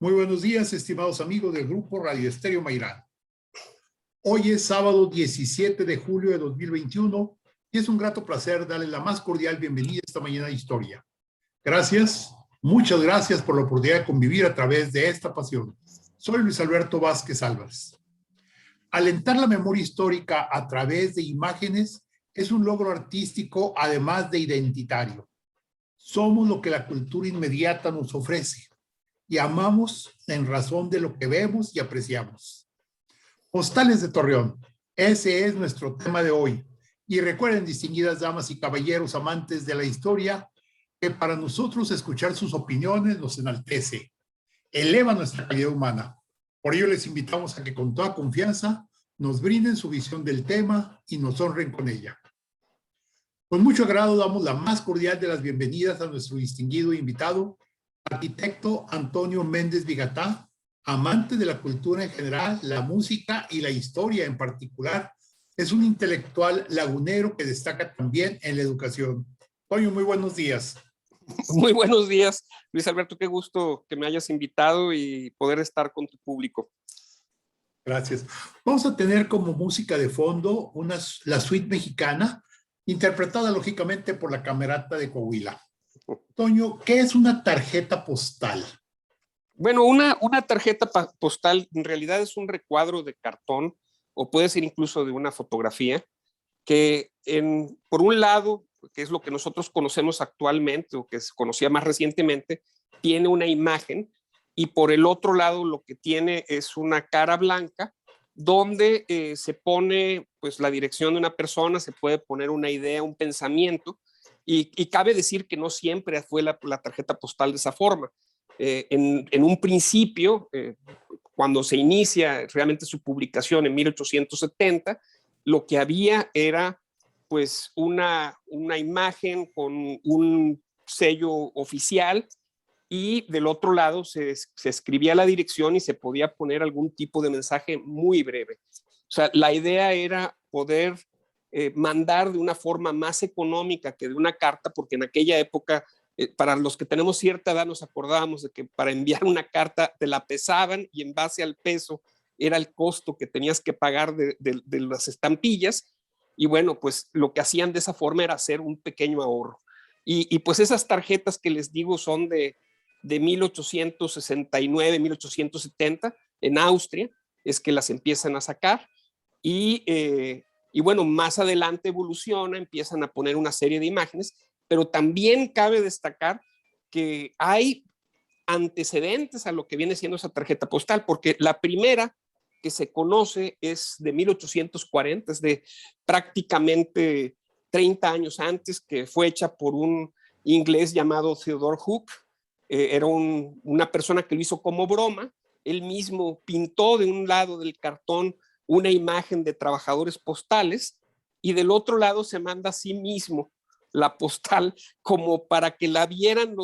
Muy buenos días, estimados amigos del Grupo Radio Estéreo Mairán. Hoy es sábado 17 de julio de 2021 y es un grato placer darles la más cordial bienvenida esta mañana de historia. Gracias, muchas gracias por la oportunidad de convivir a través de esta pasión. Soy Luis Alberto Vázquez Álvarez. Alentar la memoria histórica a través de imágenes es un logro artístico, además de identitario. Somos lo que la cultura inmediata nos ofrece y amamos en razón de lo que vemos y apreciamos. Postales de Torreón, ese es nuestro tema de hoy. Y recuerden, distinguidas damas y caballeros amantes de la historia, que para nosotros escuchar sus opiniones nos enaltece, eleva nuestra calidad humana. Por ello les invitamos a que con toda confianza nos brinden su visión del tema y nos honren con ella. Con mucho agrado damos la más cordial de las bienvenidas a nuestro distinguido invitado, arquitecto Antonio Méndez Vigatá, amante de la cultura en general, la música y la historia en particular. Es un intelectual lagunero que destaca también en la educación. Toño, muy buenos días. Muy buenos días, Luis Alberto. Qué gusto que me hayas invitado y poder estar con tu público. Gracias. Vamos a tener como música de fondo la suite mexicana, interpretada lógicamente por la Camerata de Coahuila. Toño, ¿qué es una tarjeta postal? Bueno, una tarjeta postal en realidad es un recuadro de cartón o puede ser incluso de una fotografía que por un lado, que es lo que nosotros conocemos actualmente o que se conocía más recientemente, tiene una imagen y por el otro lado lo que tiene es una cara blanca donde se pone pues la dirección de una persona, se puede poner una idea, un pensamiento y cabe decir que no siempre fue la tarjeta postal de esa forma. En un principio, cuando se inicia realmente su publicación en 1870, lo que había era pues una imagen con un sello oficial y del otro lado se escribía la dirección y se podía poner algún tipo de mensaje muy breve. O sea, la idea era poder mandar de una forma más económica que de una carta, porque en aquella época, para los que tenemos cierta edad, nos acordábamos de que para enviar una carta te la pesaban y en base al peso era el costo que tenías que pagar de las estampillas. Y bueno, pues lo que hacían de esa forma era hacer un pequeño ahorro. Y pues esas tarjetas que les digo son de 1869, 1870, en Austria, es que las empiezan a sacar. Y bueno, más adelante evoluciona, empiezan a poner una serie de imágenes, pero también cabe destacar que hay antecedentes a lo que viene siendo esa tarjeta postal, porque la primera que se conoce es de 1840, es de prácticamente 30 años antes, que fue hecha por un inglés llamado Theodore Hook. Era una persona que lo hizo como broma. Él mismo pintó de un lado del cartón una imagen de trabajadores postales y del otro lado se manda a sí mismo la postal como para que la vieran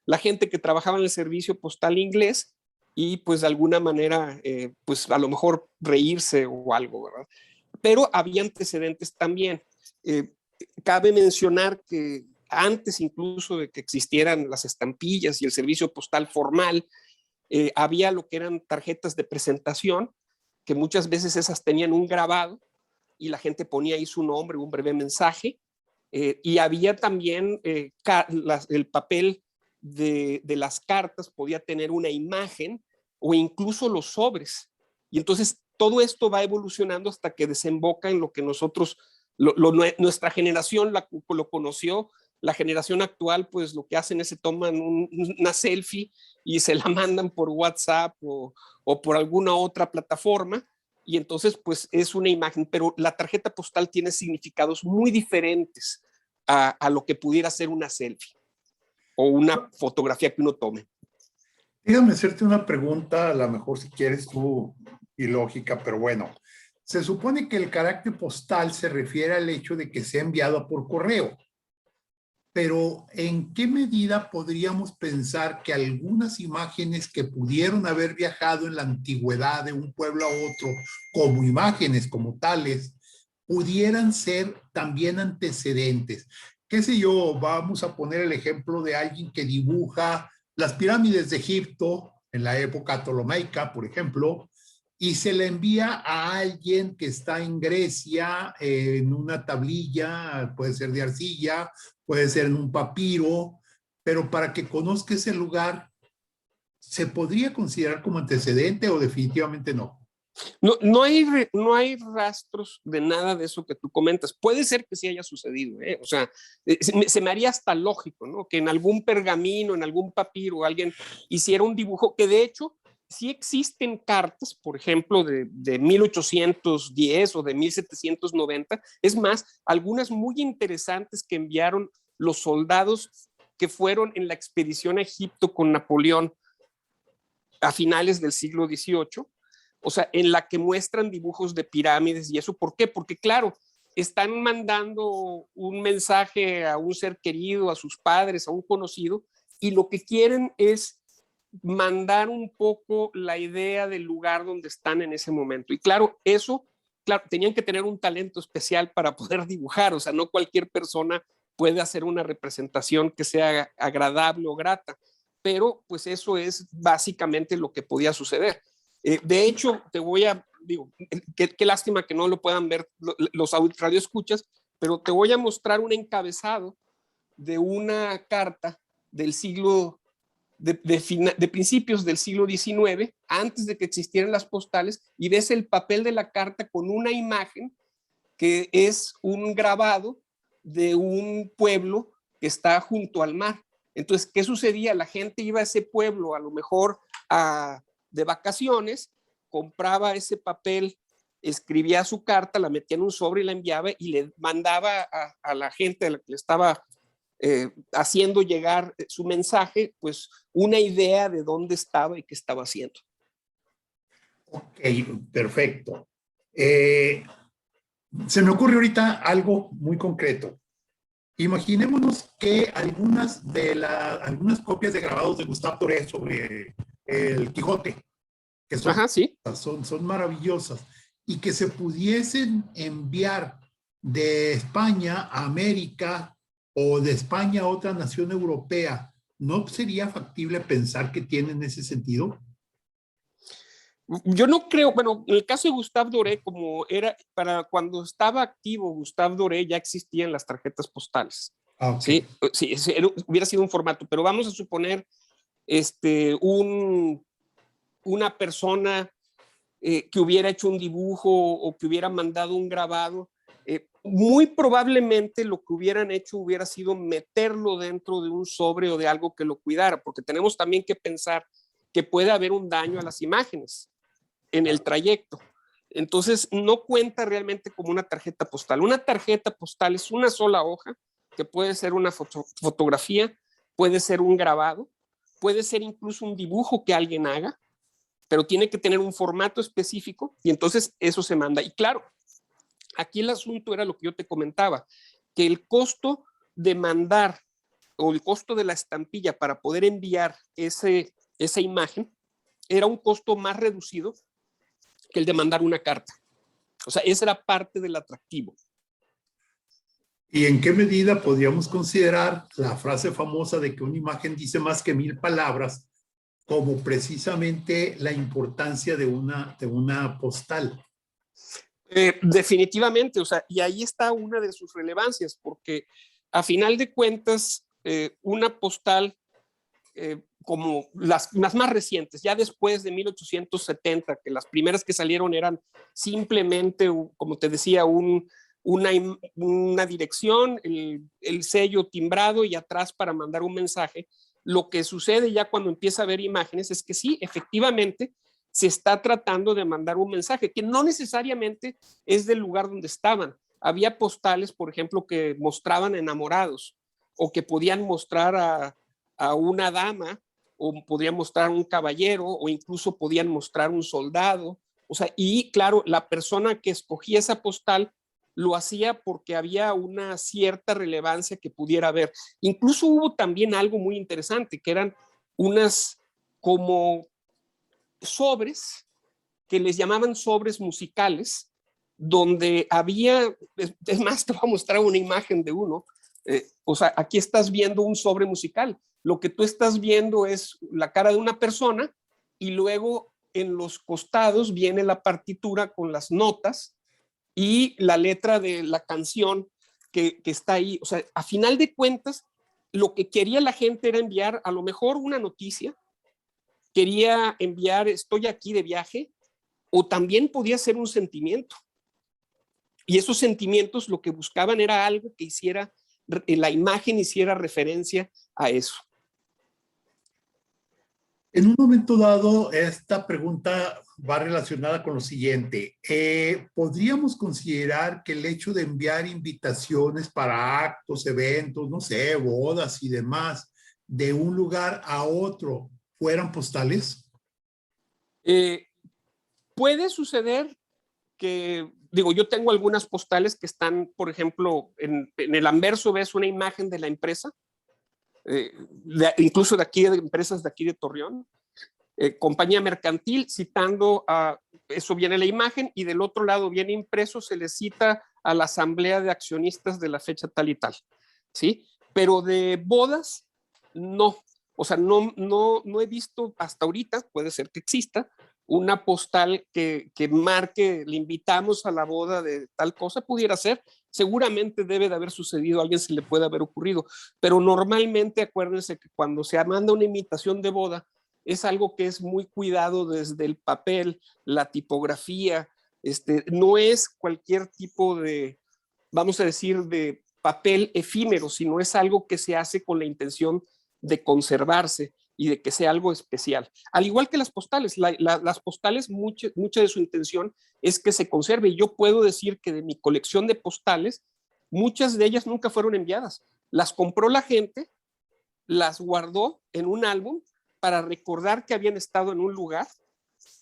la gente que trabajaba en el servicio postal inglés y pues de alguna manera pues a lo mejor reírse o algo, ¿verdad? Pero había antecedentes también. Cabe mencionar que antes incluso de que existieran las estampillas y el servicio postal formal, había lo que eran tarjetas de presentación, que muchas veces esas tenían un grabado y la gente ponía ahí su nombre, un breve mensaje, y había también el papel de las cartas, podía tener una imagen o incluso los sobres. Y entonces todo esto va evolucionando hasta que desemboca en lo que nosotros, nuestra generación lo conoció. La generación actual, pues lo que hacen es se toman una selfie y se la mandan por WhatsApp o por alguna otra plataforma y entonces pues es una imagen, pero la tarjeta postal tiene significados muy diferentes a lo que pudiera ser una selfie o una fotografía que uno tome. Déjame hacerte una pregunta, a lo mejor si quieres tú, ilógica, pero bueno. Se supone que el carácter postal se refiere al hecho de que sea enviado por correo. Pero ¿en qué medida podríamos pensar que algunas imágenes que pudieron haber viajado en la antigüedad de un pueblo a otro como imágenes, como tales, pudieran ser también antecedentes? ¿Qué sé yo? Vamos a poner el ejemplo de alguien que dibuja las pirámides de Egipto en la época ptolomeica, por ejemplo, y se le envía a alguien que está en Grecia en una tablilla, puede ser de arcilla, puede ser en un papiro, pero para que conozca ese lugar, ¿se podría considerar como antecedente o definitivamente no? No hay rastros de nada de eso que tú comentas. Puede ser que sí haya sucedido, ¿eh? O sea, se me haría hasta lógico, ¿no? Que en algún pergamino, en algún papiro, alguien hiciera un dibujo, que de hecho sí existen cartas, por ejemplo, de 1810 o de 1790. Es más, algunas muy interesantes que enviaron los soldados que fueron en la expedición a Egipto con Napoleón a finales del siglo XVIII. O sea, en la que muestran dibujos de pirámides y eso. ¿Por qué? Porque claro, están mandando un mensaje a un ser querido, a sus padres, a un conocido, y lo que quieren es mandar un poco la idea del lugar donde están en ese momento. Y claro, eso, claro, tenían que tener un talento especial para poder dibujar. O sea, no cualquier persona puede hacer una representación que sea agradable o grata, pero pues eso es básicamente lo que podía suceder. De hecho, digo, qué lástima que no lo puedan ver los radioescuchas, pero te voy a mostrar un encabezado de una carta del siglo, de principios del siglo XIX, antes de que existieran las postales, y ves el papel de la carta con una imagen que es un grabado de un pueblo que está junto al mar. Entonces, ¿qué sucedía? La gente iba a ese pueblo, a lo mejor de vacaciones, compraba ese papel, escribía su carta, la metía en un sobre y la enviaba y le mandaba a la gente a la que le estaba haciendo llegar su mensaje, pues una idea de dónde estaba y qué estaba haciendo. Ok, perfecto. Se me ocurre ahorita algo muy concreto. Imaginémonos que algunas copias de grabados de Gustave Doré sobre el Quijote, que Ajá, sí. son maravillosas, y que se pudiesen enviar de España a América o de España a otra nación europea, ¿no sería factible pensar que tienen ese sentido? Yo no creo, bueno, en el caso de Gustave Doré, como era, para cuando estaba activo Gustave Doré, ya existían las tarjetas postales. Ah, ok. Sí, sí, hubiera sido un formato, pero vamos a suponer una persona que hubiera hecho un dibujo o que hubiera mandado un grabado, muy probablemente lo que hubieran hecho hubiera sido meterlo dentro de un sobre o de algo que lo cuidara, porque tenemos también que pensar que puede haber un daño a las imágenes en el trayecto. Entonces, no cuenta realmente como una tarjeta postal. Una tarjeta postal es una sola hoja, que puede ser una fotografía, puede ser un grabado, puede ser incluso un dibujo que alguien haga, pero tiene que tener un formato específico y entonces eso se manda. Y claro, aquí el asunto era lo que yo te comentaba, que el costo de mandar o el costo de la estampilla para poder enviar esa imagen era un costo más reducido que el de mandar una carta. O sea, esa era parte del atractivo. ¿Y en qué medida podríamos considerar la frase famosa de que una imagen dice más que 1000 palabras como precisamente la importancia de una postal? Definitivamente, o sea, y ahí está una de sus relevancias, porque a final de cuentas, una postal como las más recientes, ya después de 1870, que las primeras que salieron eran simplemente, como te decía, una dirección, el sello timbrado y atrás para mandar un mensaje. Lo que sucede ya cuando empieza a ver imágenes es que sí, efectivamente, se está tratando de mandar un mensaje que no necesariamente es del lugar donde estaban. Había postales, por ejemplo, que mostraban enamorados o que podían mostrar a una dama o podían mostrar un caballero o incluso podían mostrar un soldado. O sea, y claro, la persona que escogía esa postal lo hacía porque había una cierta relevancia que pudiera haber. Incluso hubo también algo muy interesante, que eran unas como sobres que les llamaban sobres musicales, donde había, es más, te voy a mostrar una imagen de uno. O sea, aquí estás viendo un sobre musical lo que tú estás viendo es la cara de una persona y luego en los costados viene la partitura con las notas y la letra de la canción que está ahí. O sea, a final de cuentas, lo que quería la gente era enviar a lo mejor una noticia, quería enviar estoy aquí de viaje, o también podía ser un sentimiento. Y esos sentimientos lo que buscaban era algo que hiciera, la imagen hiciera referencia a eso. En un momento dado, esta pregunta va relacionada con lo siguiente. ¿Podríamos considerar que el hecho de enviar invitaciones para actos, eventos, no sé, bodas y demás, de un lugar a otro, fueran postales? Puede suceder que, digo, yo tengo algunas postales que están, por ejemplo, en el anverso ves una imagen de la empresa, incluso de aquí, de empresas de aquí de Torreón, compañía mercantil, citando a, eso viene la imagen, y del otro lado viene impreso, se le cita a la asamblea de accionistas de la fecha tal y tal, ¿sí? Pero de bodas, no. O sea, no he visto hasta ahorita, puede ser que exista, una postal que marque, le invitamos a la boda de tal cosa, pudiera ser, seguramente debe de haber sucedido, a alguien se le puede haber ocurrido, pero normalmente acuérdense que cuando se manda una invitación de boda, es algo que es muy cuidado desde el papel, la tipografía, no es cualquier tipo de, vamos a decir, de papel efímero, sino es algo que se hace con la intención de conservarse y de que sea algo especial. Al igual que las postales, las postales, mucha de su intención es que se conserve. Y yo puedo decir que de mi colección de postales, muchas de ellas nunca fueron enviadas. Las compró la gente, las guardó en un álbum para recordar que habían estado en un lugar.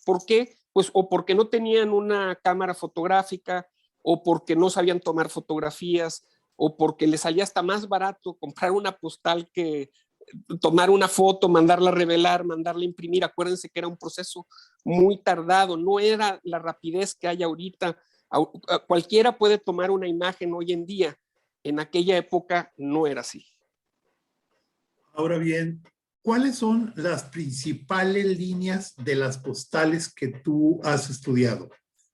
¿Por qué? Pues o porque no tenían una cámara fotográfica, o porque no sabían tomar fotografías, o porque les salía hasta más barato comprar una postal que tomar una foto, mandarla a revelar, mandarla a imprimir. Acuérdense que era un proceso muy tardado, no era la rapidez que hay ahorita. Cualquiera puede tomar una imagen hoy en día. En aquella época no era así. Ahora bien, ¿cuáles son las principales líneas de las postales que tú has estudiado?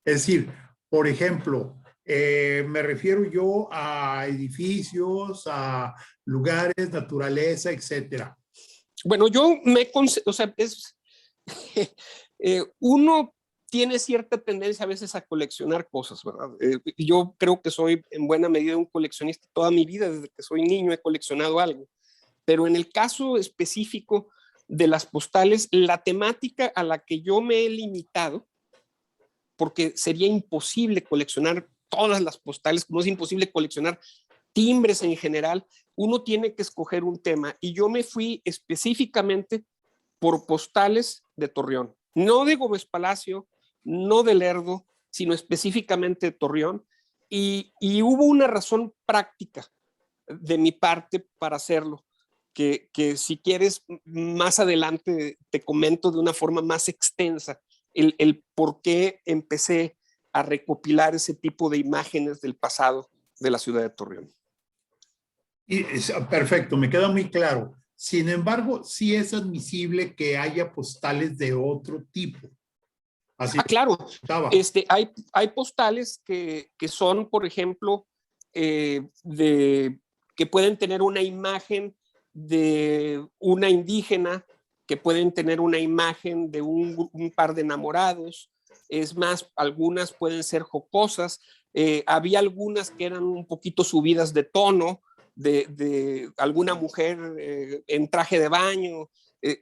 Es decir, por ejemplo, me refiero yo a edificios, a lugares, naturaleza, etcétera. Bueno, yo o sea, uno tiene cierta tendencia a veces a coleccionar cosas, ¿verdad? Yo creo que soy en buena medida un coleccionista toda mi vida, desde que soy niño he coleccionado algo. Pero en el caso específico de las postales, la temática a la que yo me he limitado, porque sería imposible coleccionar todas las postales, como es imposible coleccionar timbres en general, uno tiene que escoger un tema. Y yo me fui específicamente por postales de Torreón, no de Gómez Palacio, no de Lerdo, sino específicamente de Torreón. Y hubo una razón práctica de mi parte para hacerlo, que si quieres más adelante te comento de una forma más extensa el por qué empecé a recopilar ese tipo de imágenes del pasado de la ciudad de Torreón. Perfecto, me queda muy claro. Sin embargo, sí es admisible que haya postales de otro tipo. Así claro. Hay postales que son, por ejemplo, que pueden tener una imagen de una indígena, que pueden tener una imagen de un par de enamorados. Es más, algunas pueden ser jocosas. Había algunas que eran un poquito subidas de tono, de alguna mujer en traje de baño,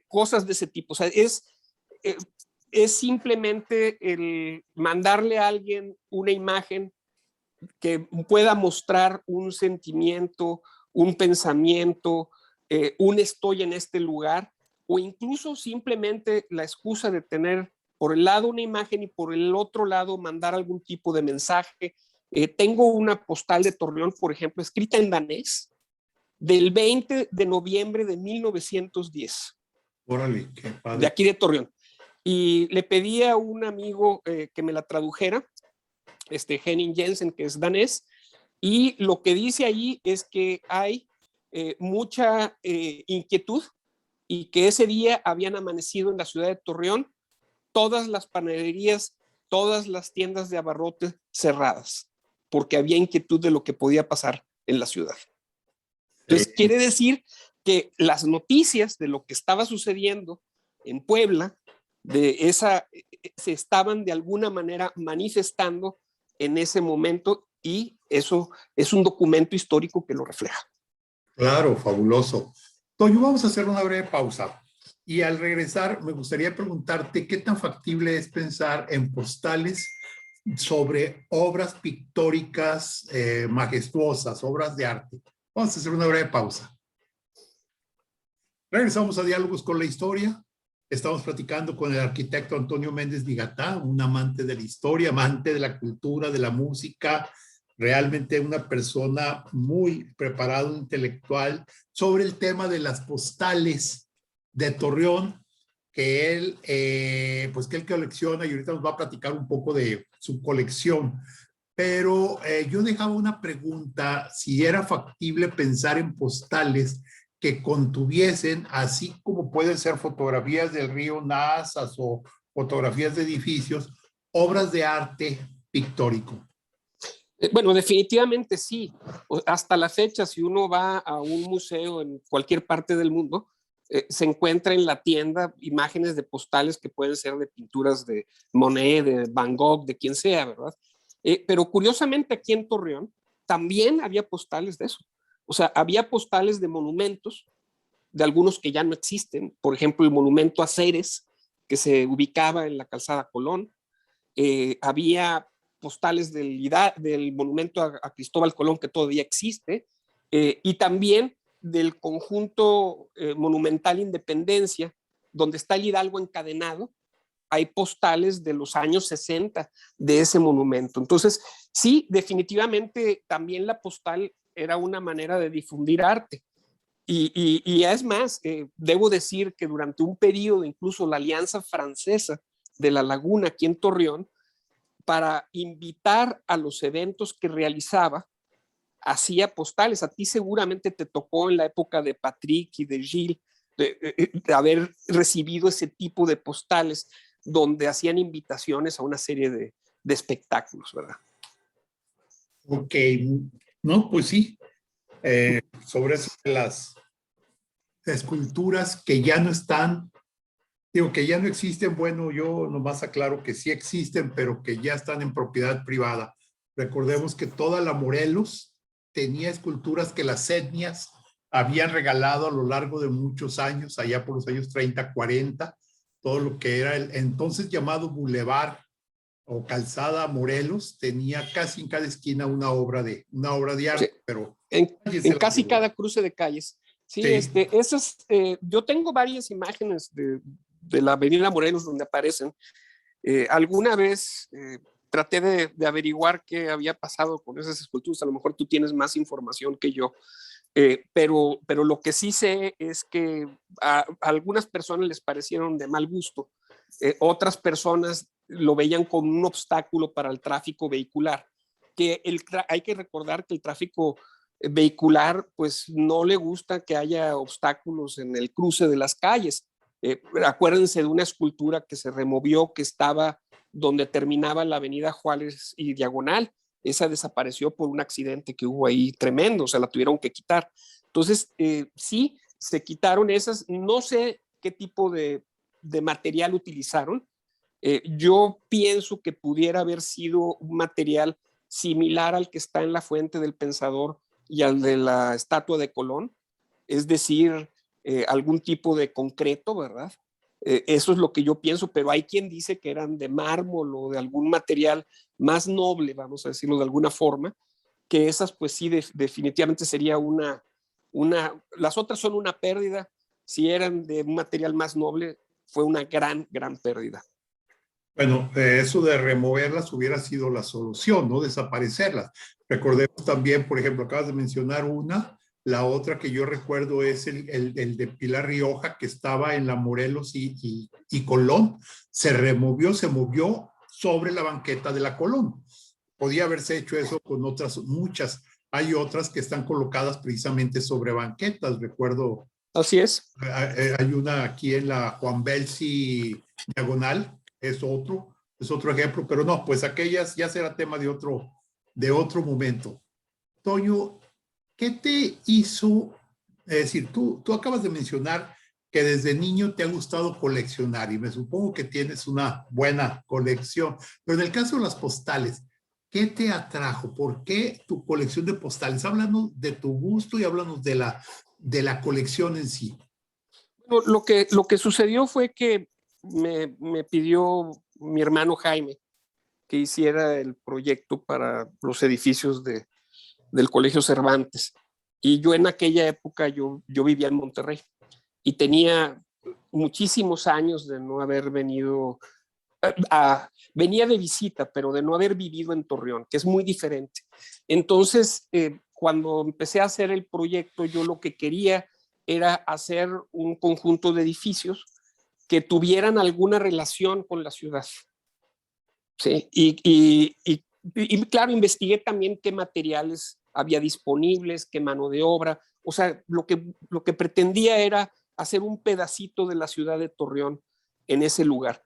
cosas de ese tipo. O sea, es simplemente el mandarle a alguien una imagen que pueda mostrar un sentimiento, un pensamiento, un estoy en este lugar, o incluso simplemente la excusa de tener por el lado una imagen y por el otro lado mandar algún tipo de mensaje. Tengo una postal de Torreón, por ejemplo, escrita en danés, del 20 de noviembre de 1910. Órale, qué padre. De aquí de Torreón. Y le pedí a un amigo que me la tradujera, Henning Jensen, que es danés, y lo que dice ahí es que hay mucha inquietud y que ese día habían amanecido en la ciudad de Torreón todas las panaderías, todas las tiendas de abarrotes cerradas, porque había inquietud de lo que podía pasar en la ciudad. Entonces, quiere decir que las noticias de lo que estaba sucediendo en Puebla, se estaban de alguna manera manifestando en ese momento, y eso es un documento histórico que lo refleja. Claro, fabuloso. Toño, vamos a hacer una breve pausa. Y al regresar, me gustaría preguntarte qué tan factible es pensar en postales sobre obras pictóricas majestuosas, obras de arte. Vamos a hacer una breve pausa. Regresamos a Diálogos con la Historia. Estamos platicando con el arquitecto Antonio Méndez Vigatá, un amante de la historia, amante de la cultura, de la música, realmente una persona muy preparada, intelectual, sobre el tema de las postales de Torreón, que él colecciona, y ahorita nos va a platicar un poco de su colección. Pero yo dejaba una pregunta, si era factible pensar en postales que contuviesen, así como pueden ser fotografías del río Nazas o fotografías de edificios, obras de arte pictórico. Bueno, definitivamente sí. Hasta la fecha, si uno va a un museo en cualquier parte del mundo, se encuentra en la tienda imágenes de postales que pueden ser de pinturas de Monet, de Van Gogh, de quien sea, ¿verdad? Pero curiosamente aquí en Torreón también había postales de eso. O sea, había postales de monumentos, de algunos que ya no existen. Por ejemplo, el monumento a Ceres, que se ubicaba en la calzada Colón. Había postales del monumento a Cristóbal Colón, que todavía existe, y también del conjunto monumental Independencia, donde está el Hidalgo encadenado. Hay postales de los años 60 de ese monumento. Entonces, sí, definitivamente también la postal era una manera de difundir arte. Y es más, debo decir que durante un periodo, incluso la Alianza Francesa de la Laguna, aquí en Torreón, para invitar a los eventos que realizaba, hacía postales. A ti seguramente te tocó en la época de Patrick y de Gilles de haber recibido ese tipo de postales donde hacían invitaciones a una serie de espectáculos, ¿verdad? Ok, no, pues sí, sobre eso de las esculturas que ya no están, digo que ya no existen, bueno, yo nomás aclaro que sí existen, pero que ya están en propiedad privada. Recordemos que toda la Morelos tenía esculturas que las etnias habían regalado a lo largo de muchos años, allá por los años 30, 40, todo lo que era el entonces llamado Boulevard o Calzada Morelos, tenía casi en cada esquina una obra de arte, sí, pero en casi cada cruce de calles. Sí, sí. yo tengo varias imágenes de la Avenida Morelos donde aparecen. Alguna vez traté de averiguar qué había pasado con esas esculturas. A lo mejor tú tienes más información que yo. Pero lo que sí sé es que a algunas personas les parecieron de mal gusto. Otras personas lo veían como un obstáculo para el tráfico vehicular. Hay que recordar que el tráfico vehicular pues no le gusta que haya obstáculos en el cruce de las calles. Acuérdense de una escultura que se removió, que estaba donde terminaba la avenida Juárez y Diagonal. Esa desapareció por un accidente que hubo ahí tremendo, o sea, la tuvieron que quitar. Entonces, sí, se quitaron esas. No sé qué tipo de material utilizaron. Yo pienso que pudiera haber sido un material similar al que está en la Fuente del Pensador y al de la estatua de Colón, es decir, algún tipo de concreto, ¿verdad? Eso es lo que yo pienso, pero hay quien dice que eran de mármol o de algún material más noble, vamos a decirlo de alguna forma, que esas pues sí definitivamente sería las otras son una pérdida. Si eran de un material más noble, fue una gran pérdida. Bueno, eso de removerlas hubiera sido la solución, no desaparecerlas. Recordemos también, por ejemplo, acabas de mencionar una, la otra que yo recuerdo es el de Pilar Rioja, que estaba en la Morelos y Colón. Se removió, se movió sobre la banqueta de la Colón. Podía haberse hecho eso con otras muchas. hay otras que están colocadas precisamente sobre banquetas. Recuerdo, Así es. hay una aquí en la Juan Belsi Diagonal, es otro ejemplo, pero no, pues aquellas ya será tema de otro momento. Toño, ¿qué te hizo? Es decir, tú acabas de mencionar que desde niño te ha gustado coleccionar y me supongo que tienes una buena colección, pero en el caso de las postales, ¿qué te atrajo? ¿Por qué tu colección de postales? Háblanos de tu gusto y háblanos de la colección en sí. Bueno, lo que sucedió fue que me pidió mi hermano Jaime que hiciera el proyecto para los edificios del Colegio Cervantes. Y yo en aquella época, yo vivía en Monterrey y tenía muchísimos años de no haber venido venía de visita, pero de no haber vivido en Torreón, que es muy diferente. Entonces, cuando empecé a hacer el proyecto, yo lo que quería era hacer un conjunto de edificios que tuvieran alguna relación con la ciudad. ¿Sí? Y claro, investigué también qué materiales había disponibles, qué mano de obra. O sea, lo que pretendía era hacer un pedacito de la ciudad de Torreón en ese lugar.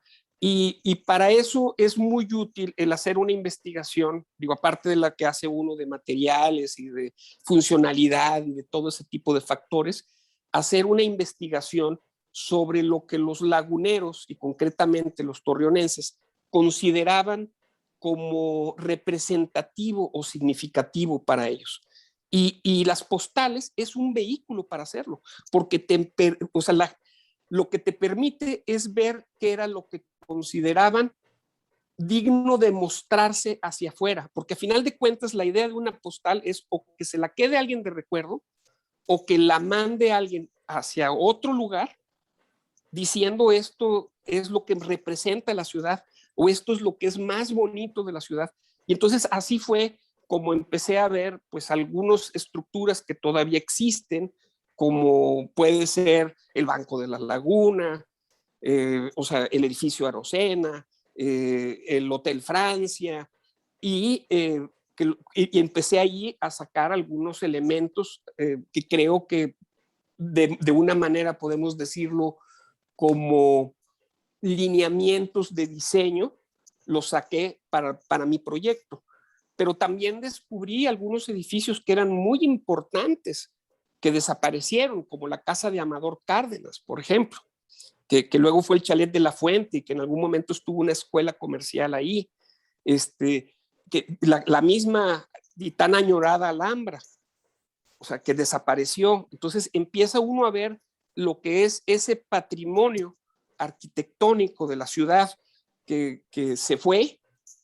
Y para eso es muy útil el hacer una investigación, digo, aparte de la que hace uno de materiales y de funcionalidad y de todo ese tipo de factores, hacer una investigación sobre lo que los laguneros y concretamente los torreonenses consideraban como representativo o significativo para ellos. Y las postales es un vehículo para hacerlo, porque o sea, lo que te permite es ver qué era lo que consideraban digno de mostrarse hacia afuera, porque a final de cuentas la idea de una postal es o que se la quede alguien de recuerdo o que la mande alguien hacia otro lugar diciendo esto es lo que representa la ciudad o esto es lo que es más bonito de la ciudad. Y entonces así fue como empecé a ver pues algunas estructuras que todavía existen, como puede ser el Banco de la Laguna, o sea, el edificio Arocena, el Hotel Francia, y, y empecé ahí a sacar algunos elementos que creo que de una manera podemos decirlo como lineamientos de diseño, los saqué para mi proyecto. Pero también descubrí algunos edificios que eran muy importantes, que desaparecieron, como la casa de Amador Cárdenas, por ejemplo, que luego fue el Chalet de la Fuente y que en algún momento estuvo una escuela comercial ahí. Que la misma y tan añorada Alhambra, o sea, que desapareció. Entonces empieza uno a ver lo que es ese patrimonio arquitectónico de la ciudad que se fue,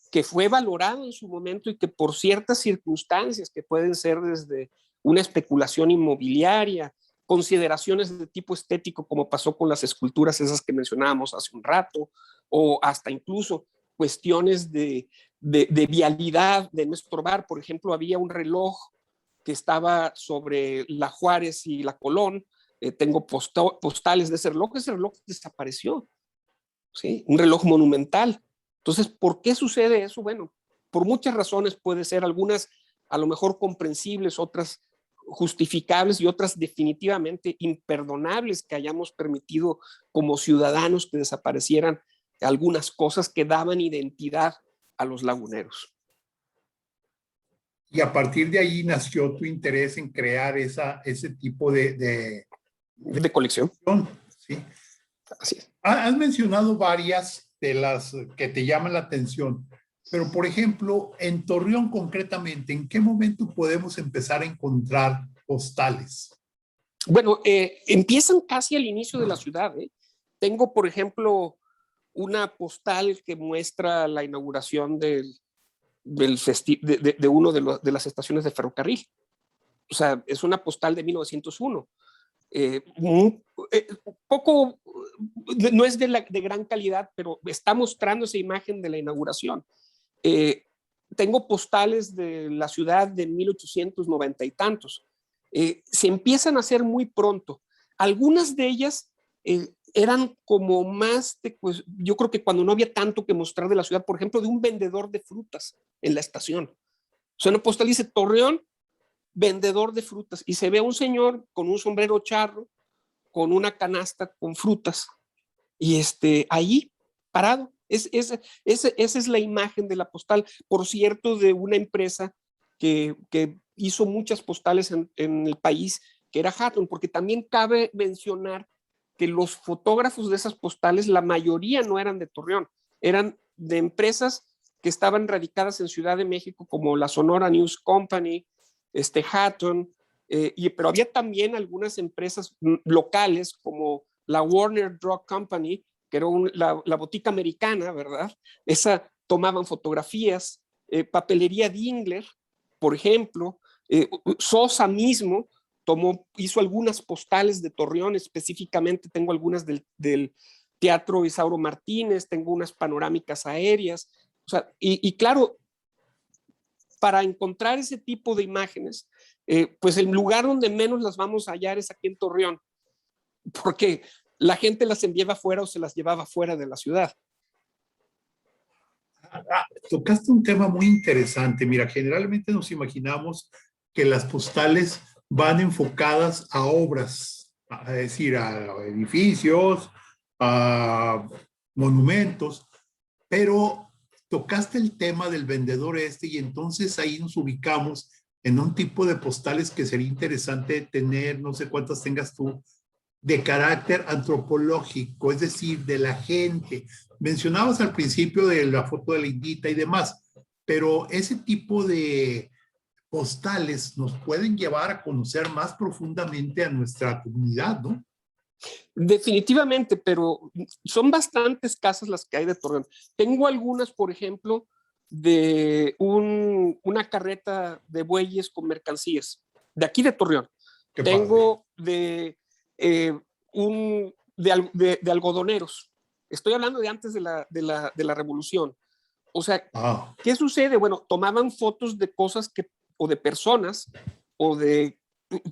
que fue valorado en su momento y que por ciertas circunstancias que pueden ser desde una especulación inmobiliaria, consideraciones de tipo estético como pasó con las esculturas esas que mencionábamos hace un rato, o hasta incluso cuestiones de vialidad, de no estorbar. Por ejemplo, había un reloj que estaba sobre la Juárez y la Colón. Tengo postales de ese reloj desapareció, ¿sí? Un reloj monumental. Entonces, ¿por qué sucede eso? Bueno, por muchas razones puede ser, algunas a lo mejor comprensibles, otras justificables y otras definitivamente imperdonables que hayamos permitido como ciudadanos que desaparecieran algunas cosas que daban identidad a los laguneros. Y a partir de ahí nació tu interés en crear ese tipo de colección. ¿Sí? Así es. Has mencionado varias de las que te llaman la atención, pero por ejemplo, en Torreón concretamente, ¿en qué momento podemos empezar a encontrar postales? Bueno, empiezan casi al inicio de la ciudad. Tengo, por ejemplo, una postal que muestra la inauguración de uno de las estaciones de ferrocarril. O sea, es una postal de 1901. Poco, no es de gran calidad, pero está mostrando esa imagen de la inauguración. Tengo postales de la ciudad de 1890 y tantos. Se empiezan a hacer muy pronto. Algunas de ellas eran como más de, pues, yo creo que cuando no había tanto que mostrar de la ciudad, por ejemplo, de un vendedor de frutas en la estación. O sea, una postal dice Torreón vendedor de frutas, y se ve a un señor con un sombrero charro, con una canasta con frutas, y ahí parado. Esa es la imagen de la postal, por cierto, de una empresa que hizo muchas postales en el país, que era Hatton, porque también cabe mencionar que los fotógrafos de esas postales, la mayoría no eran de Torreón, eran de empresas que estaban radicadas en Ciudad de México, como la Sonora News Company, Hatton, pero había también algunas empresas locales, como la Warner Drug Company, que era la botica americana, ¿verdad? Esa tomaban fotografías, papelería Dingler, por ejemplo, Sosa mismo hizo algunas postales de Torreón, específicamente tengo algunas del Teatro Isauro Martínez, tengo unas panorámicas aéreas, o sea, y claro, para encontrar ese tipo de imágenes, pues el lugar donde menos las vamos a hallar es aquí en Torreón, porque la gente las enviaba fuera o se las llevaba fuera de la ciudad. Tocaste un tema muy interesante. Mira, generalmente nos imaginamos que las postales van enfocadas a obras, es decir, a edificios, a monumentos, pero tocaste el tema del vendedor y entonces ahí nos ubicamos en un tipo de postales que sería interesante tener, no sé cuántas tengas tú, de carácter antropológico, es decir, de la gente. Mencionabas al principio de la foto de la Indita y demás, pero ese tipo de postales nos pueden llevar a conocer más profundamente a nuestra comunidad, ¿no? Definitivamente, pero son bastante escasas las que hay de Torreón. Tengo algunas, por ejemplo, de una carreta de bueyes con mercancías, de aquí de Torreón. Qué Tengo de algodoneros. Estoy hablando de antes de la revolución. O sea, ¿qué sucede? Bueno, tomaban fotos de cosas o de personas,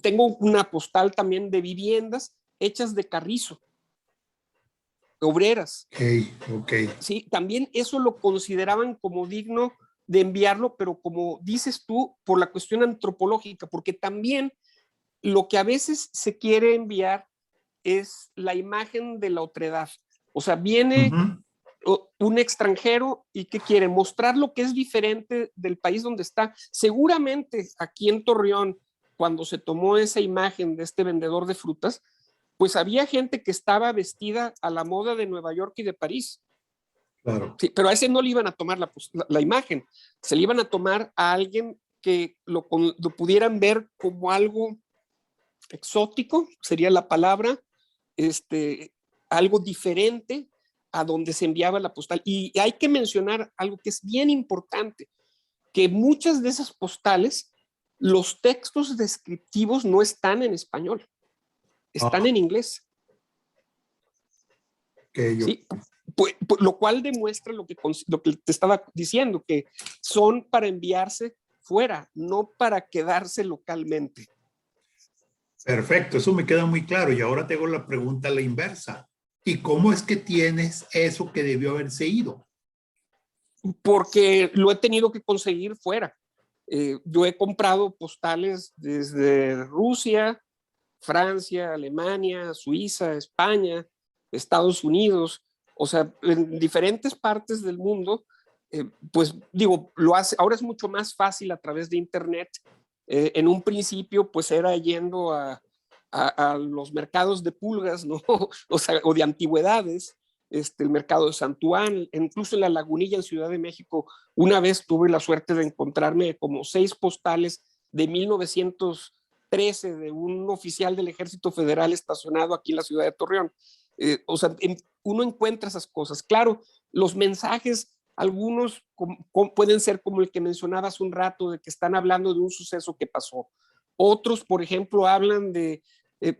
tengo una postal también de viviendas hechas de carrizo, obreras. Ok. Sí, también eso lo consideraban como digno de enviarlo, pero como dices tú, por la cuestión antropológica, porque también lo que a veces se quiere enviar es la imagen de la otredad. O sea, viene un extranjero y ¿qué quiere? Mostrar lo que es diferente del país donde está. Seguramente aquí en Torreón, cuando se tomó esa imagen de este vendedor de frutas, pues había gente que estaba vestida a la moda de Nueva York y de París. Claro. Sí, pero a ese no le iban a tomar la imagen, se le iban a tomar a alguien que lo pudieran ver como algo exótico, sería la palabra, algo diferente a donde se enviaba la postal. Y hay que mencionar algo que es bien importante, que muchas de esas postales, los textos descriptivos no están en español, están en inglés. Sí, lo cual demuestra lo que te estaba diciendo, que son para enviarse fuera, no para quedarse localmente. Perfecto, eso me queda muy claro. Y ahora tengo la pregunta a la inversa. ¿Y cómo es que tienes eso que debió haberse ido? Porque lo he tenido que conseguir fuera. Yo he comprado postales desde Rusia, Francia, Alemania, Suiza, España, Estados Unidos, o sea, en diferentes partes del mundo. Pues digo, ahora es mucho más fácil a través de internet. En un principio pues era yendo a los mercados de pulgas, ¿no? O de antigüedades, el mercado de San Juan, incluso en la Lagunilla en Ciudad de México, una vez tuve la suerte de encontrarme como 6 postales de 1913 de un oficial del Ejército Federal estacionado aquí en la ciudad de Torreón. O sea, uno encuentra esas cosas. Claro, los mensajes, algunos pueden ser como el que mencionabas un rato, de que están hablando de un suceso que pasó. Otros, por ejemplo, hablan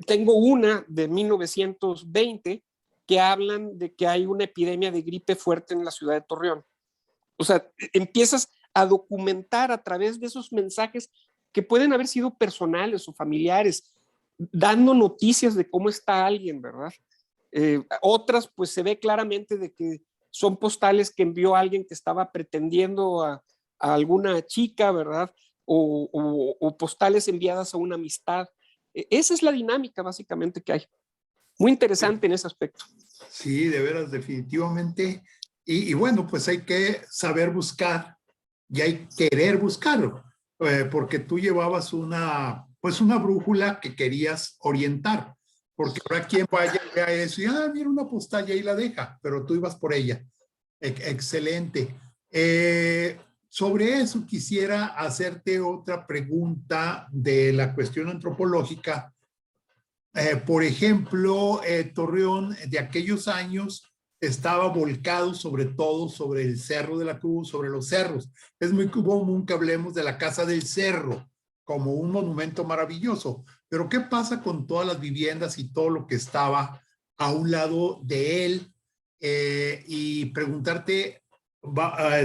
tengo una de 1920 que hablan de que hay una epidemia de gripe fuerte en la ciudad de Torreón. O sea, empiezas a documentar a través de esos mensajes que pueden haber sido personales o familiares, dando noticias de cómo está alguien, ¿verdad? Otras, pues se ve claramente de que son postales que envió alguien que estaba pretendiendo a alguna chica, ¿verdad? o postales enviadas a una amistad. Esa es la dinámica básicamente que hay. Muy interesante en ese aspecto. Sí, de veras, definitivamente. Y bueno, pues hay que saber buscar y hay que querer buscarlo, porque tú llevabas pues una brújula que querías orientar, porque ahora quien vaya a eso y, mira una postal y ahí la deja, pero tú ibas por ella. Excelente. Sobre eso quisiera hacerte otra pregunta de la cuestión antropológica. Por ejemplo, Torreón de aquellos años estaba volcado sobre todo sobre el Cerro de la Cruz, sobre los cerros. Es muy común que hablemos de la Casa del Cerro como un monumento maravilloso, pero ¿qué pasa con todas las viviendas y todo lo que estaba a un lado de él? Y preguntarte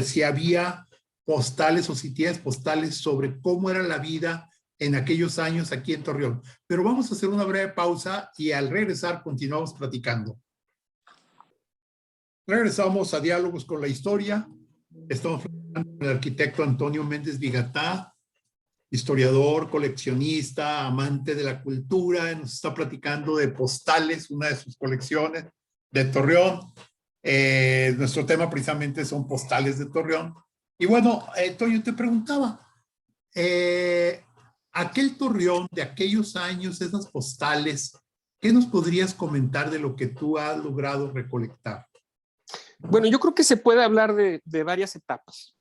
si había postales o si tienes postales sobre cómo era la vida en aquellos años aquí en Torreón. Pero vamos a hacer una breve pausa y al regresar continuamos platicando. Regresamos a Diálogos con la Historia. Estamos hablando con el arquitecto Antonio Méndez Vigatá, historiador, coleccionista, amante de la cultura. Nos está platicando de postales, una de sus colecciones de Torreón. Nuestro tema precisamente son postales de Torreón. Y bueno, Toño, te preguntaba, aquel Torreón de aquellos años, esas postales, ¿qué nos podrías comentar de lo que tú has logrado recolectar? Bueno, yo creo que se puede hablar de varias etapas.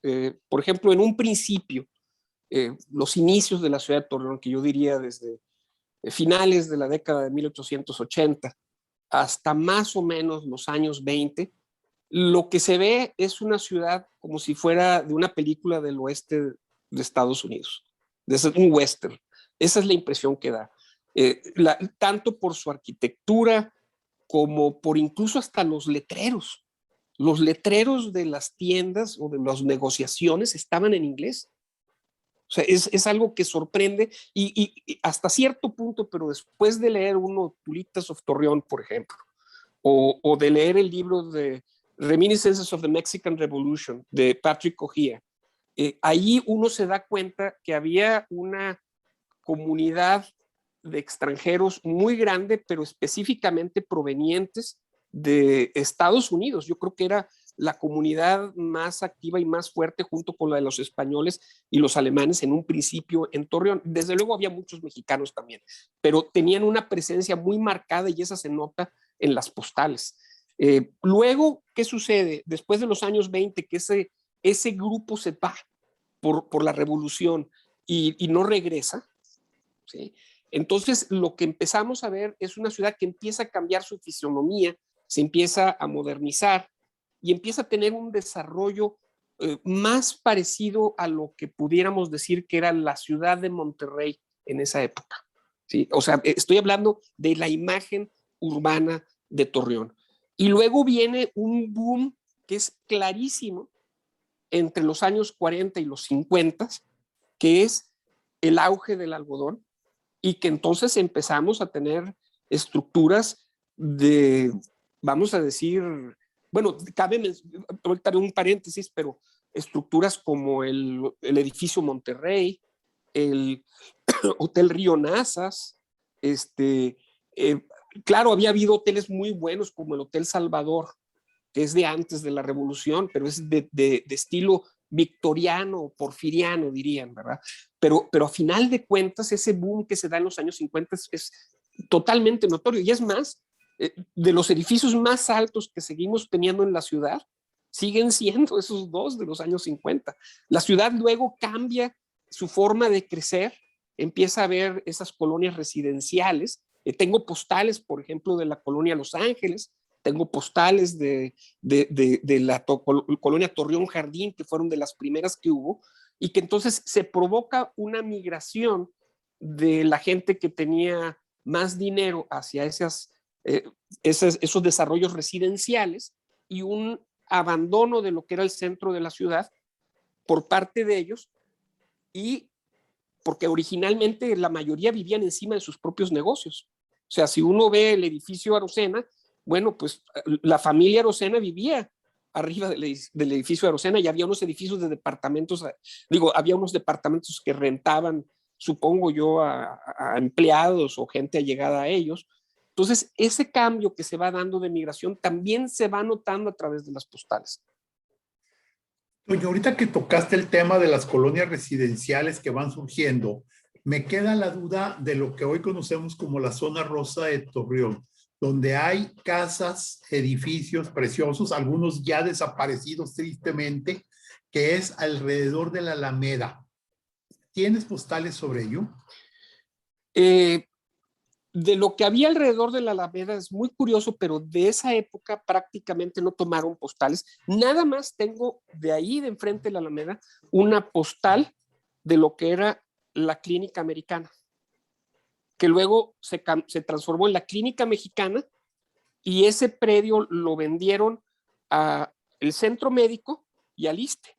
Por ejemplo, en un principio, los inicios de la ciudad de Torreón, que yo diría desde finales de la década de 1880 hasta más o menos los años 20, lo que se ve es una ciudad como si fuera de una película del oeste de Estados Unidos, de un western. Esa es la impresión que da. Tanto por su arquitectura como por incluso hasta los letreros. Los letreros de las tiendas o de las negociaciones estaban en inglés. O sea, es algo que sorprende y hasta cierto punto, pero después de leer uno Tulitas of Torreón, por ejemplo, o de leer el libro de Reminiscences of the Mexican Revolution de Patrick Ojía, ahí uno se da cuenta que había una comunidad de extranjeros muy grande, pero específicamente provenientes de Estados Unidos. Yo creo que era la comunidad más activa y más fuerte junto con la de los españoles y los alemanes en un principio en Torreón. Desde luego había muchos mexicanos también, pero tenían una presencia muy marcada y esa se nota en las postales. Luego, ¿qué sucede? Después de los años 20, que ese grupo se va por la revolución y no regresa, ¿sí? Entonces, lo que empezamos a ver es una ciudad que empieza a cambiar su fisionomía, se empieza a modernizar y empieza a tener un desarrollo más parecido a lo que pudiéramos decir que era la ciudad de Monterrey en esa época, ¿sí? O sea, estoy hablando de la imagen urbana de Torreón. Y luego viene un boom que es clarísimo entre los años 40 y los 50, que es el auge del algodón, y que entonces empezamos a tener estructuras de, vamos a decir, bueno, cabe un paréntesis, pero estructuras como el edificio Monterrey, el Hotel Río Nazas, claro, había habido hoteles muy buenos como el Hotel Salvador, que es de antes de la Revolución, pero es de estilo victoriano, porfiriano, dirían, ¿verdad? Pero a final de cuentas, ese boom que se da en los años 50 es totalmente notorio. Y es más, de los edificios más altos que seguimos teniendo en la ciudad, siguen siendo esos dos de los años 50. La ciudad luego cambia su forma de crecer, empieza a haber esas colonias residenciales. Tengo postales, por ejemplo, de la colonia Los Ángeles, tengo postales de la colonia Torreón Jardín, que fueron de las primeras que hubo, y que entonces se provoca una migración de la gente que tenía más dinero hacia esos desarrollos residenciales y un abandono de lo que era el centro de la ciudad por parte de ellos, y porque originalmente la mayoría vivían encima de sus propios negocios. O sea, si uno ve el edificio Arocena, bueno, pues la familia Arocena vivía arriba del edificio de Arocena, y había unos edificios de departamentos, había unos departamentos que rentaban, supongo yo, a empleados o gente allegada a ellos. Entonces, ese cambio que se va dando de migración también se va notando a través de las postales. Toño, ahorita que tocaste el tema de las colonias residenciales que van surgiendo, me queda la duda de lo que hoy conocemos como la zona rosa de Torreón, donde hay casas, edificios preciosos, algunos ya desaparecidos tristemente, que es alrededor de la Alameda. ¿Tienes postales sobre ello? De lo que había alrededor de la Alameda es muy curioso, pero de esa época prácticamente no tomaron postales. Nada más tengo de ahí, de enfrente de la Alameda, una postal de lo que era la Clínica Americana, que luego se transformó en la Clínica Mexicana, y ese predio lo vendieron al Centro Médico y al ISSSTE.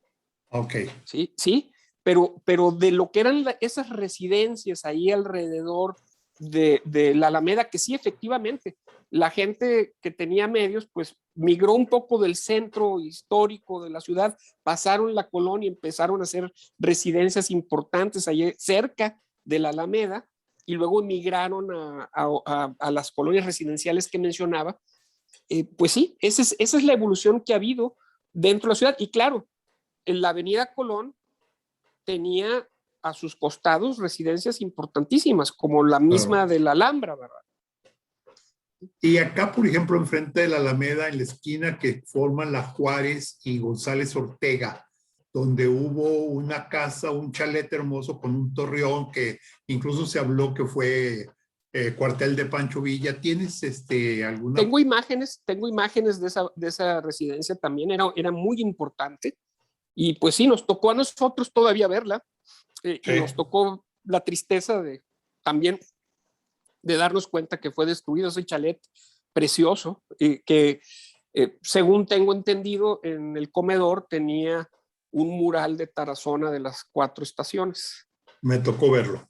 Ok. Sí, sí, pero de lo que eran esas residencias ahí alrededor de la Alameda, que sí, efectivamente, la gente que tenía medios, pues migró un poco del centro histórico de la ciudad, pasaron la colonia y empezaron a hacer residencias importantes ahí cerca de la Alameda, y luego emigraron a las colonias residenciales que mencionaba. Pues sí, esa es la evolución que ha habido dentro de la ciudad. Y claro, en la Avenida Colón tenía a sus costados residencias importantísimas, como la misma de la Alhambra, ¿verdad? Y acá, por ejemplo, enfrente de la Alameda, en la esquina que forman la Juárez y González Ortega, donde hubo una casa, un chalet hermoso con un torreón que incluso se habló que fue cuartel de Pancho Villa. ¿Tienes alguna? Tengo imágenes de esa residencia también, era muy importante, y pues sí, nos tocó a nosotros todavía verla, Sí. y nos tocó la tristeza también de darnos cuenta que fue destruido ese chalet precioso, que según tengo entendido, en el comedor tenía un mural de Tarazona de las 4 estaciones. Me tocó verlo.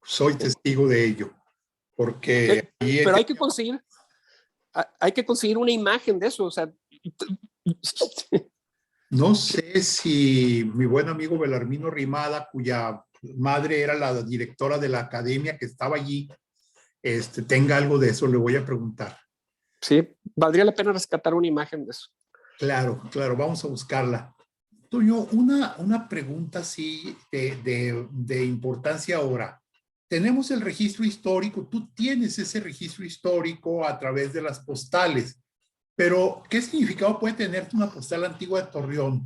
Soy testigo de ello. Porque pero hay que conseguir una imagen de eso, o sea. No sé si mi buen amigo Belarmino Rimada, cuya madre era la directora de la academia que estaba allí, tenga algo de eso, le voy a preguntar. Sí, valdría la pena rescatar una imagen de eso. Claro, claro, vamos a buscarla. Toño, una pregunta así de importancia ahora. Tenemos el registro histórico, tú tienes ese registro histórico a través de las postales, pero ¿qué significado puede tener una postal antigua de Torreón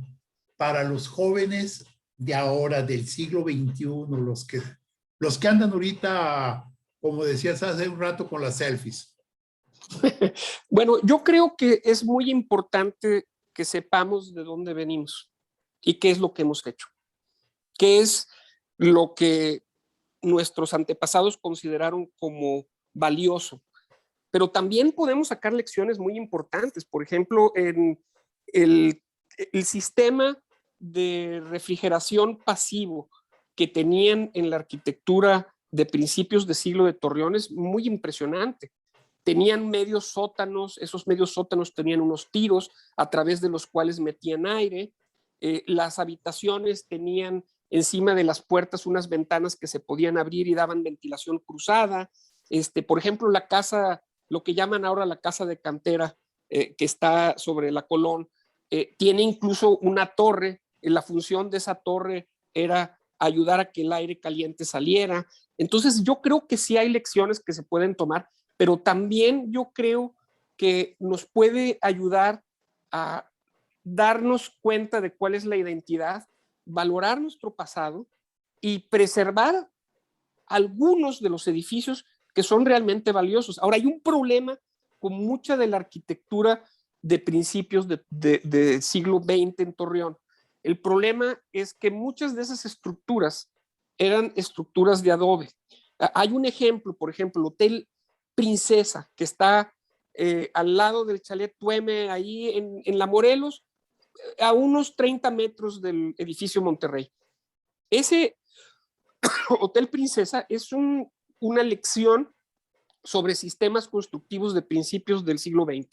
para los jóvenes de ahora, del siglo XXI, los que andan ahorita, como decías hace un rato, con las selfies? Bueno, yo creo que es muy importante que sepamos de dónde venimos y qué es lo que hemos hecho, qué es lo que nuestros antepasados consideraron como valioso. Pero también podemos sacar lecciones muy importantes. Por ejemplo, en el sistema de refrigeración pasivo que tenían en la arquitectura de principios de siglo de Torreón es muy impresionante. Tenían medios sótanos, esos medios sótanos tenían unos tiros a través de los cuales metían aire. Las habitaciones tenían encima de las puertas unas ventanas que se podían abrir y daban ventilación cruzada. Por ejemplo, la casa, lo que llaman ahora la casa de cantera, que está sobre la Colón, tiene incluso una torre. La función de esa torre era ayudar a que el aire caliente saliera. Entonces yo creo que sí hay lecciones que se pueden tomar, pero también yo creo que nos puede ayudar a darnos cuenta de cuál es la identidad, valorar nuestro pasado y preservar algunos de los edificios que son realmente valiosos. Ahora, hay un problema con mucha de la arquitectura de principios del siglo XX en Torreón. El problema es que muchas de esas estructuras eran estructuras de adobe. Hay un ejemplo, por ejemplo, el Hotel Princesa, que está al lado del Chalet Tueme, ahí en La Morelos, a unos 30 metros del edificio Monterrey. Ese Hotel Princesa es una lección sobre sistemas constructivos de principios del siglo XX.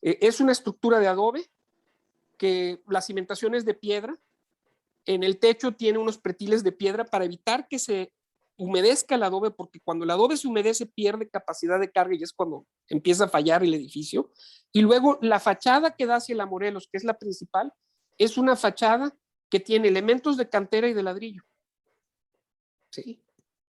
Es una estructura de adobe que la cimentación es de piedra. En el techo tiene unos pretiles de piedra para evitar que se humedezca el adobe, porque cuando el adobe se humedece pierde capacidad de carga y es cuando empieza a fallar el edificio. Y luego la fachada que da hacia la Morelos, que es la principal, es una fachada que tiene elementos de cantera y de ladrillo. ¿Sí?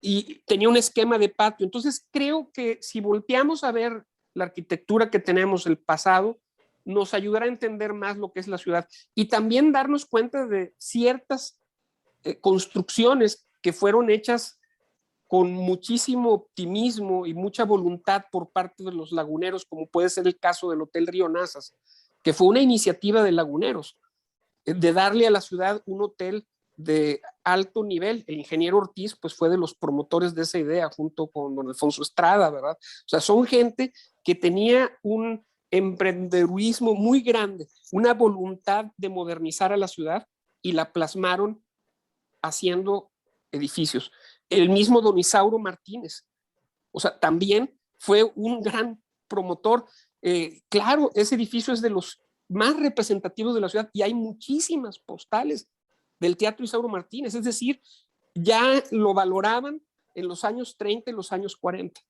Y tenía un esquema de patio. Entonces creo que si volteamos a ver la arquitectura que tenemos, el pasado, nos ayudará a entender más lo que es la ciudad y también darnos cuenta de ciertas construcciones que fueron hechas con muchísimo optimismo y mucha voluntad por parte de los laguneros, como puede ser el caso del Hotel Río Nazas, que fue una iniciativa de laguneros, de darle a la ciudad un hotel de alto nivel. El ingeniero Ortiz pues fue de los promotores de esa idea junto con don Alfonso Estrada, ¿verdad? O sea, son gente que tenía un emprendedurismo muy grande, una voluntad de modernizar a la ciudad y la plasmaron haciendo edificios. El mismo don Isauro Martínez, o sea, también fue un gran promotor. Claro, ese edificio es de los más representativos de la ciudad y hay muchísimas postales del Teatro Isauro Martínez, es decir, ya lo valoraban en los años 30 y los años 40.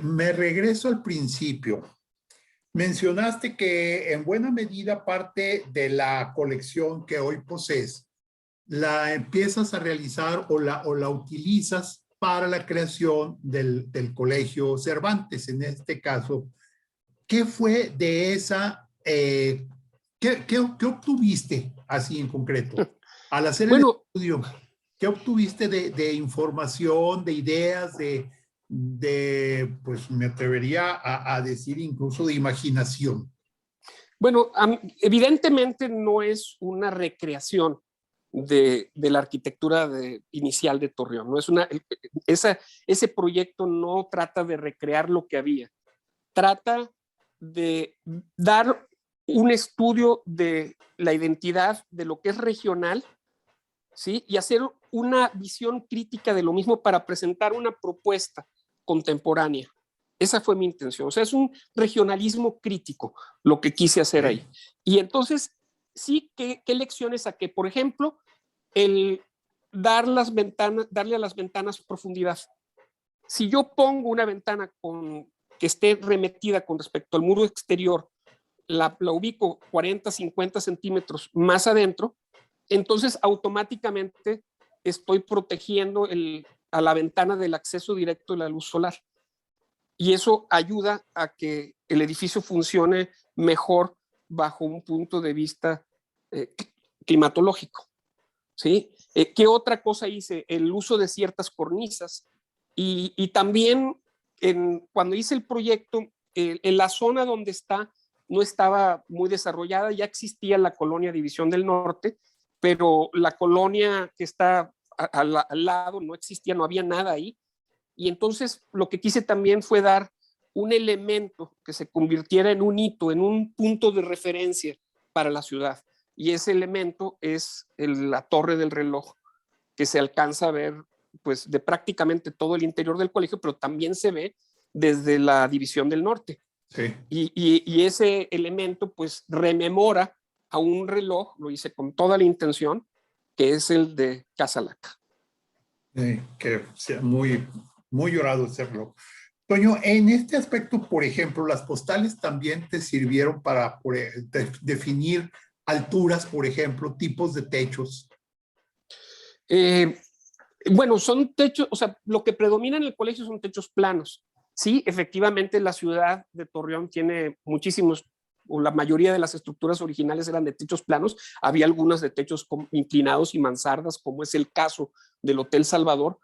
Me regreso al principio. Mencionaste que en buena medida parte de la colección que hoy posees la empiezas a realizar o la utilizas para la creación del Colegio Cervantes. En este caso, ¿qué fue de esa, qué obtuviste así en concreto? Al hacer el estudio, ¿qué obtuviste de información, de ideas, pues me atrevería a decir incluso de imaginación? Bueno, evidentemente no es una recreación de la arquitectura inicial de Torreón. No es ese proyecto no trata de recrear lo que había, trata de dar un estudio de la identidad de lo que es regional, ¿sí? Y hacer una visión crítica de lo mismo para presentar una propuesta contemporánea. Esa fue mi intención. O sea, es un regionalismo crítico lo que quise hacer ahí. Y entonces, sí, ¿qué lecciones saqué? Por ejemplo, el darle a las ventanas profundidad. Si yo pongo una ventana que esté remetida con respecto al muro exterior, la ubico 40, 50 centímetros más adentro, entonces automáticamente estoy protegiendo a la ventana del acceso directo de la luz solar. Y eso ayuda a que el edificio funcione mejor bajo un punto de vista climatológico. ¿Sí? ¿Qué otra cosa hice? El uso de ciertas cornisas. Y también cuando hice el proyecto, en la zona donde no estaba muy desarrollada, ya existía la colonia División del Norte, pero la colonia que está al lado no existía, no había nada ahí. Y entonces lo que quise también fue dar un elemento que se convirtiera en un hito, en un punto de referencia para la ciudad. Y ese elemento es la torre del reloj, que se alcanza a ver pues, de prácticamente todo el interior del colegio, pero también se ve desde la División del Norte. Sí. Y ese elemento pues rememora a un reloj, lo hice con toda la intención, que es el de Casalaca. Que sea muy llorado ese reloj. Toño, en este aspecto, por ejemplo, las postales también te sirvieron para definir alturas, por ejemplo, tipos de techos. Bueno, son techos, o sea, lo que predomina en el colegio son techos planos. Sí, efectivamente, la ciudad de Torreón tiene muchísimos, o la mayoría de las estructuras originales eran de techos planos. Había algunas de techos inclinados y mansardas, como es el caso del Hotel Salvador,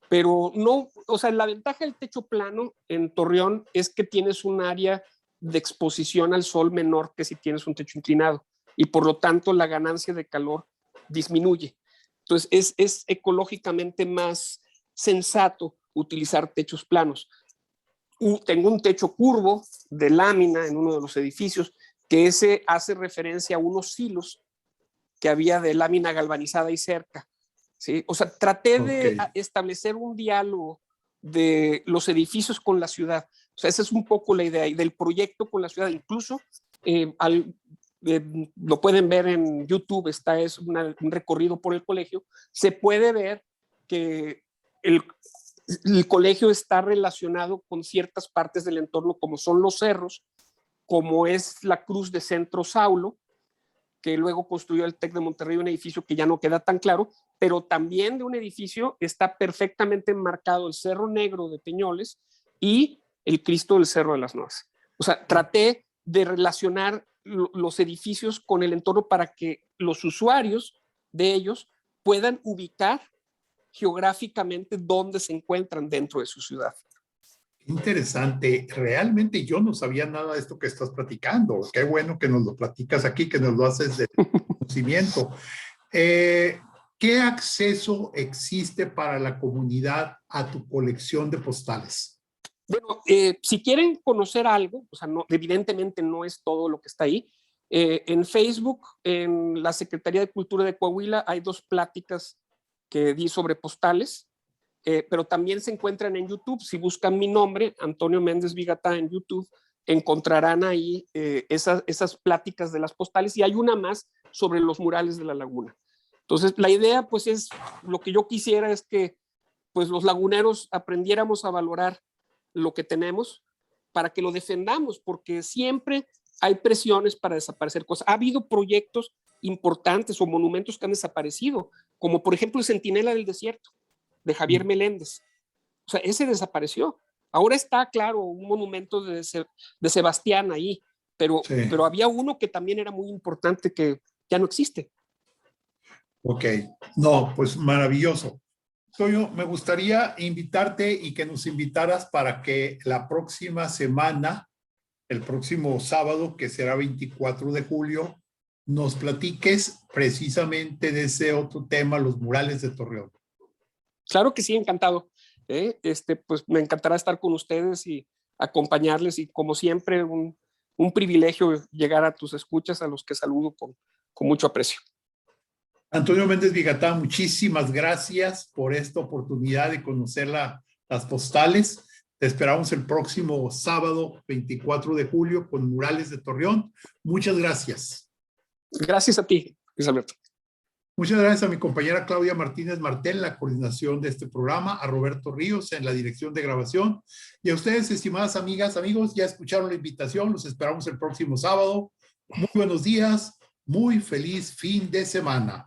pero no, o sea, la ventaja del techo plano en Torreón es que tienes un área de exposición al sol menor que si tienes un techo inclinado y por lo tanto la ganancia de calor disminuye. Entonces es ecológicamente más sensato utilizar techos planos. Tengo un techo curvo de lámina en uno de los edificios que ese hace referencia a unos silos que había de lámina galvanizada y cerca. ¿Sí? O sea, traté de establecer un diálogo de los edificios con la ciudad. O sea, esa es un poco la idea y del proyecto con la ciudad. Incluso lo pueden ver en YouTube, es un recorrido por el colegio, se puede ver que el colegio está relacionado con ciertas partes del entorno, como son los cerros, como es la Cruz de Centro Saulo, que luego construyó el TEC de Monterrey, un edificio que ya no queda tan claro, pero también de un edificio está perfectamente enmarcado el Cerro Negro de Peñoles y el Cristo del Cerro de las Nuevas. O sea, traté de relacionar los edificios con el entorno para que los usuarios de ellos puedan ubicar geográficamente dónde se encuentran dentro de su ciudad. Interesante. Realmente yo no sabía nada de esto que estás platicando. Qué bueno que nos lo platicas aquí, que nos lo haces de conocimiento. ¿Qué acceso existe para la comunidad a tu colección de postales? Bueno, si quieren conocer algo, o sea, no, evidentemente no es todo lo que está ahí. En Facebook, en la Secretaría de Cultura de Coahuila, hay 2 pláticas que di sobre postales, pero también se encuentran en YouTube. Si buscan mi nombre, Antonio Méndez Vigatá, en YouTube, encontrarán ahí esas pláticas de las postales, y hay una más sobre los murales de la laguna. Entonces, la idea, pues, es, lo que yo quisiera es que, pues, los laguneros aprendiéramos a valorar lo que tenemos para que lo defendamos, porque siempre hay presiones para desaparecer cosas. Ha habido proyectos importantes o monumentos que han desaparecido, como por ejemplo el Centinela del Desierto, de Javier Meléndez. O sea, ese desapareció. Ahora está, claro, un monumento de Sebastián ahí, pero había uno que también era muy importante que ya no existe. Ok, no, pues maravilloso. Toño, me gustaría invitarte y que nos invitaras para que la próxima semana, el próximo sábado, que será 24 de julio, nos platiques precisamente de ese otro tema, los murales de Torreón. Claro que sí, encantado. Pues me encantará estar con ustedes y acompañarles, y como siempre, un privilegio llegar a tus escuchas, a los que saludo con mucho aprecio. Antonio Méndez Vigatá, muchísimas gracias por esta oportunidad de conocer las postales. Te esperamos el próximo sábado 24 de julio con Murales de Torreón. Muchas gracias. Gracias a ti, Luis Alberto. Muchas gracias a mi compañera Claudia Martínez Martel en la coordinación de este programa, a Roberto Ríos en la dirección de grabación, y a ustedes, estimadas amigas, amigos, ya escucharon la invitación, los esperamos el próximo sábado. Muy buenos días, muy feliz fin de semana.